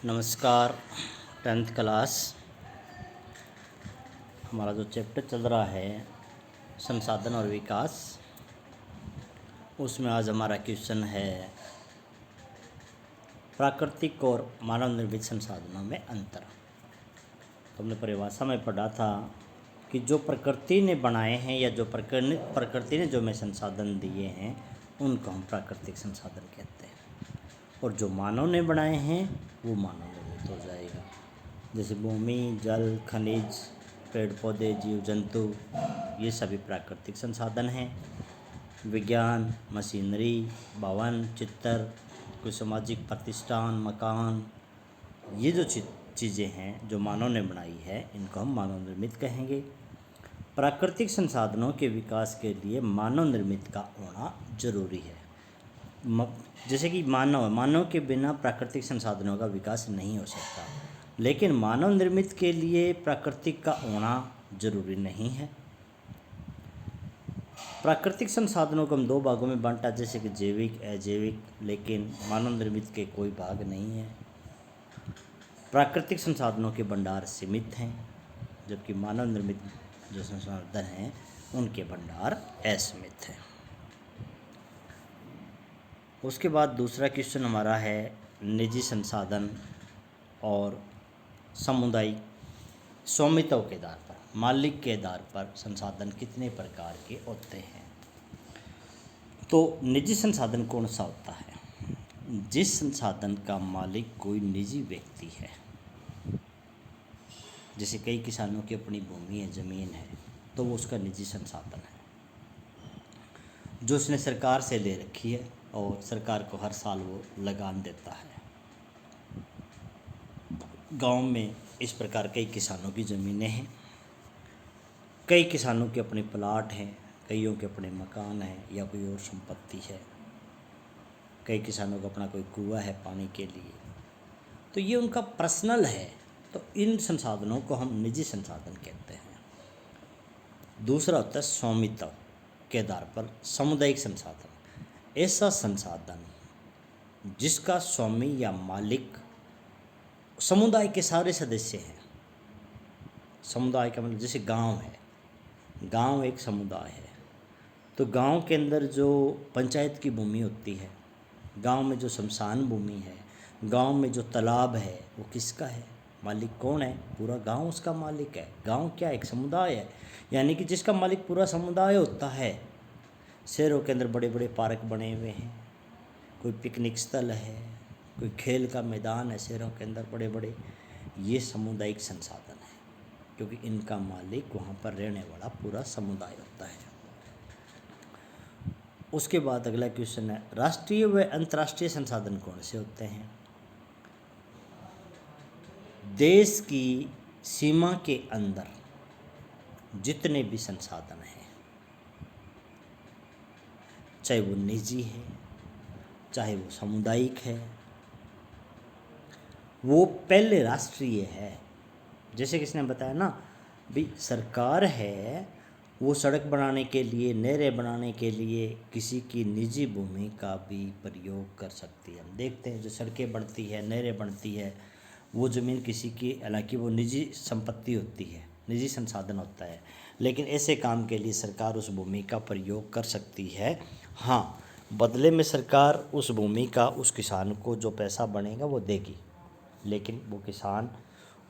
नमस्कार। 10th class हमारा जो चैप्टर चल रहा है संसाधन और विकास, उसमें आज हमारा क्वेश्चन है प्राकृतिक और मानव निर्मित संसाधनों में अंतर। तो हमने परिभाषा में पढ़ा था कि जो प्रकृति ने बनाए हैं या जो प्रकृति ने जो हमें संसाधन दिए हैं उनको हम प्राकृतिक संसाधन कहते हैं, और जो मानव ने बनाए हैं वो मानव निर्मित हो जाएगा। जैसे भूमि, जल, खनिज, पेड़ पौधे, जीव जंतु, ये सभी प्राकृतिक संसाधन हैं। विज्ञान, मशीनरी, भवन, चित्र, कोई सामाजिक प्रतिष्ठान, मकान, ये जो चीज़ें हैं जो मानव ने बनाई है इनको हम मानव निर्मित कहेंगे। प्राकृतिक संसाधनों के विकास के लिए मानव निर्मित का होना जरूरी है। जैसे कि मानव के बिना प्राकृतिक संसाधनों का विकास नहीं हो सकता, लेकिन मानव निर्मित के लिए प्राकृतिक का होना जरूरी नहीं है। प्राकृतिक संसाधनों को हम दो भागों में बांटा, जैसे कि जैविक, अजैविक, लेकिन मानव निर्मित के कोई भाग नहीं है। प्राकृतिक संसाधनों के भंडार सीमित हैं, जबकि मानव निर्मित जो संसाधन हैं उनके भंडार असीमित हैं। उसके बाद दूसरा क्वेश्चन हमारा है निजी संसाधन और सामुदायिक स्वामित्व के आधार पर, मालिक के आधार पर संसाधन कितने प्रकार के होते हैं। तो निजी संसाधन कौन सा होता है? जिस संसाधन का मालिक कोई निजी व्यक्ति है। जैसे कई किसानों की अपनी भूमि है, ज़मीन है, तो वो उसका निजी संसाधन है जो उसने सरकार से ले रखी है और सरकार को हर साल वो लगान देता है। गांव में इस प्रकार कई किसानों की ज़मीनें हैं, कई किसानों के अपने प्लाट हैं, कईयों के अपने मकान हैं या कोई और संपत्ति है, कई किसानों का अपना कोई कुआं है पानी के लिए, तो ये उनका पर्सनल है। तो इन संसाधनों को हम निजी संसाधन कहते हैं। दूसरा होता है स्वामित्व के आधार पर सामुदायिक संसाधन। ऐसा संसाधन जिसका स्वामी या मालिक समुदाय के सारे सदस्य हैं। समुदाय का मतलब जैसे गांव है, गांव एक समुदाय है, तो गांव के अंदर जो पंचायत की भूमि होती है, गांव में जो शमशान भूमि है, गांव में जो तालाब है, वो किसका है? मालिक कौन है? पूरा गांव उसका मालिक है। गांव क्या? एक समुदाय है, यानी कि जिसका मालिक पूरा समुदाय होता है। शहरों के अंदर बड़े बड़े पार्क बने हुए हैं, कोई पिकनिक स्थल है, कोई खेल का मैदान है शहरों के अंदर बड़े बड़े, ये सामुदायिक संसाधन है, क्योंकि इनका मालिक वहाँ पर रहने वाला पूरा समुदाय होता है। उसके बाद अगला क्वेश्चन है राष्ट्रीय व अंतर्राष्ट्रीय संसाधन कौन से होते हैं? देश की सीमा के अंदर जितने भी संसाधन हैं, चाहे वो निजी है, चाहे वो सामुदायिक है, वो पहले राष्ट्रीय है। जैसे किसने बताया ना, भी सरकार है वो सड़क बनाने के लिए, नहरें बनाने के लिए किसी की निजी भूमि का भी प्रयोग कर सकती है। हम देखते हैं जो सड़कें बनती है, नहरें बनती है, वो ज़मीन किसी की, हालांकि वो निजी संपत्ति होती है, निजी संसाधन होता है, लेकिन ऐसे काम के लिए सरकार उस भूमि का प्रयोग कर सकती है। हाँ, बदले में सरकार उस भूमि का उस किसान को जो पैसा बनेगा वो देगी, लेकिन वो किसान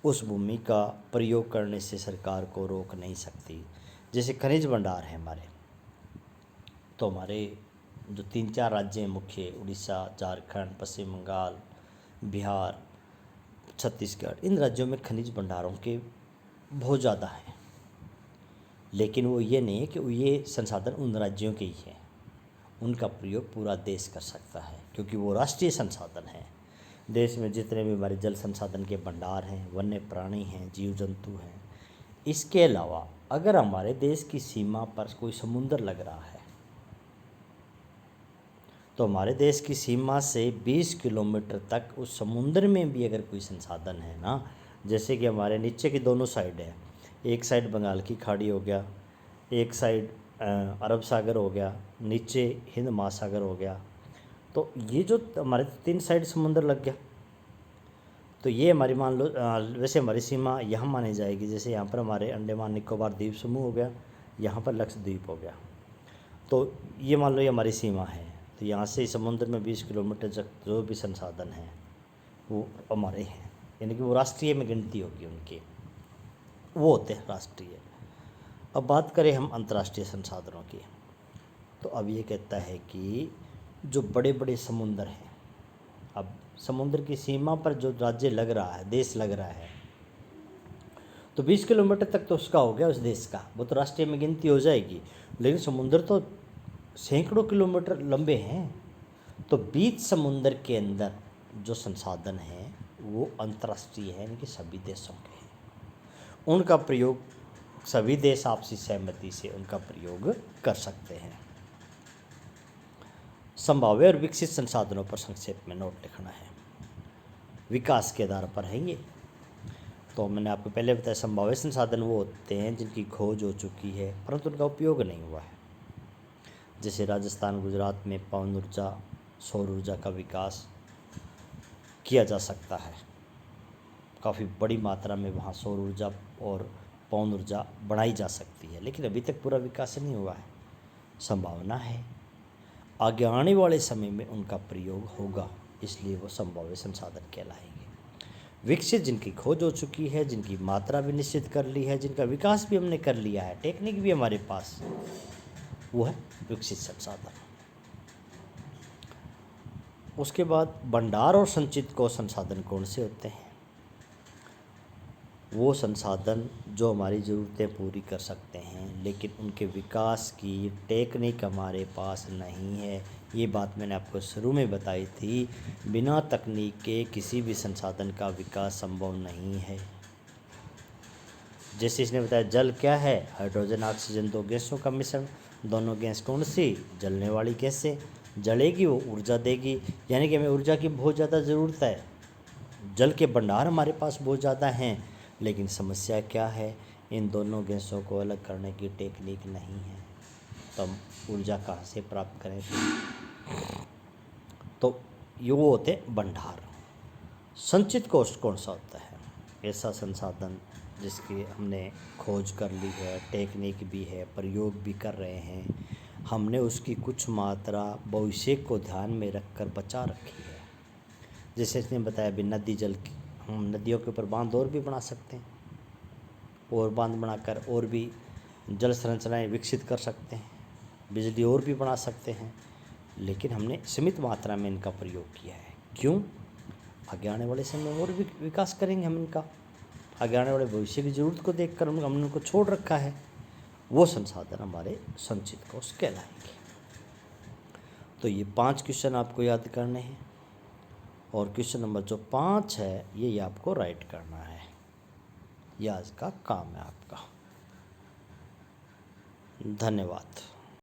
उस भूमि का प्रयोग करने से सरकार को रोक नहीं सकती। जैसे खनिज भंडार है हमारे, तो हमारे जो 3-4 राज्य हैं मुख्य, उड़ीसा, झारखंड, पश्चिम बंगाल, बिहार, छत्तीसगढ़, इन राज्यों में खनिज भंडारों के बहुत ज़्यादा हैं, लेकिन वो ये नहीं है कि ये संसाधन उन राज्यों के ही हैं। उनका प्रयोग पूरा देश कर सकता है, क्योंकि वो राष्ट्रीय संसाधन है। देश में जितने भी हमारे जल संसाधन के भंडार हैं, वन्य प्राणी हैं, जीव जंतु हैं। इसके अलावा अगर हमारे देश की सीमा पर कोई समुंदर लग रहा है, तो हमारे देश की सीमा से 20 किलोमीटर तक उस समुंदर में भी अगर कोई संसाधन है ना, जैसे कि हमारे नीचे की दोनों साइड है, एक साइड बंगाल की खाड़ी हो गया, एक साइड अरब सागर हो गया, नीचे हिंद महासागर हो गया, तो ये जो हमारे 3 साइड समुंदर लग गया, तो ये हमारी मान लो वैसे हमारी सीमा यहाँ मानी जाएगी, जैसे यहाँ पर हमारे अंडमान निकोबार द्वीप समूह हो गया, यहाँ पर लक्षद्वीप हो गया। तो ये मान लो ये हमारी सीमा है। तो यहाँ से समुद्र में 20 किलोमीटर तक जो भी संसाधन हैं वो हमारे हैं, यानी कि वो राष्ट्रीय में गिनती होगी उनकी, वो होते हैं राष्ट्रीय। अब बात करें हम अंतर्राष्ट्रीय संसाधनों की, तो अब ये कहता है कि जो बड़े बड़े समुंदर हैं, अब समुद्र की सीमा पर जो राज्य लग रहा है, देश लग रहा है, तो 20 किलोमीटर तक तो उसका हो गया, उस देश का, वो तो राष्ट्रीय में गिनती हो जाएगी। लेकिन समुद्र तो सैकड़ों किलोमीटर लंबे हैं, तो बीच समुद्र के अंदर जो संसाधन हैं वो अंतर्राष्ट्रीय है, यानी कि सभी देशों के हैं। उनका प्रयोग सभी देश आपसी सहमति से उनका प्रयोग कर सकते हैं। संभाव्य और विकसित संसाधनों पर संक्षेप में नोट लिखना है। विकास के आधार पर है ये। तो मैंने आपको पहले बताया संभाव्य संसाधन वो होते हैं जिनकी खोज हो चुकी है परंतु उनका उपयोग नहीं हुआ है। जैसे राजस्थान गुजरात में पवन ऊर्जा, सौर ऊर्जा का विकास किया जा सकता है, काफ़ी बड़ी मात्रा में वहाँ सौर ऊर्जा और पवन ऊर्जा बनाई जा सकती है, लेकिन अभी तक पूरा विकास नहीं हुआ है। संभावना है आगे आने वाले समय में उनका प्रयोग होगा, इसलिए वो संभाव्य संसाधन कहलाएंगे। विकसित जिनकी खोज हो चुकी है, जिनकी मात्रा भी निश्चित कर ली है, जिनका विकास भी हमने कर लिया है, टेक्निक भी हमारे पास, वो है विकसित संसाधन। उसके बाद भंडार और संचित को संसाधन कौन से होते हैं? वो संसाधन जो हमारी ज़रूरतें पूरी कर सकते हैं लेकिन उनके विकास की टेक्निक हमारे पास नहीं है। ये बात मैंने आपको शुरू में बताई थी, बिना तकनीक के किसी भी संसाधन का विकास संभव नहीं है। जैसे इसने बताया जल क्या है? हाइड्रोजन ऑक्सीजन दो गैसों का मिश्रण। दोनों गैस कौन सी? जलने वाली गैसें। जलेगी वो ऊर्जा देगी, यानी कि हमें ऊर्जा की बहुत ज़्यादा ज़रूरत है। जल के भंडार हमारे पास बहुत ज़्यादा हैं, लेकिन समस्या क्या है? इन दोनों गैसों को अलग करने की टेक्निक नहीं है, तो हम ऊर्जा कहाँ से प्राप्त करें? तो ये वो होते भंडार। संचित कोष कौन सा होता है? ऐसा संसाधन जिसकी हमने खोज कर ली है, टेक्निक भी है, प्रयोग भी कर रहे हैं, हमने उसकी कुछ मात्रा भविष्य को ध्यान में रखकर बचा रखी है। जैसे इसने बताया भी नदी जल की, हम नदियों के ऊपर बांध और भी बना सकते हैं, और बांध बनाकर और भी जल संरचनाएं विकसित कर सकते हैं, बिजली और भी बना सकते हैं, लेकिन हमने सीमित मात्रा में इनका प्रयोग किया है। क्यों? आगे आने वाले समय में और भी विकास करेंगे हम इनका, आगे आने वाले भविष्य की ज़रूरत को देखकर हमने उनको छोड़ रखा है। वो संसाधन हमारे संचित कोष कहलाएंगे। तो ये 5 क्वेश्चन आपको याद करने हैं, और क्वेश्चन नंबर जो 5 है ये आपको राइट करना है। यह आज का काम है आपका। धन्यवाद।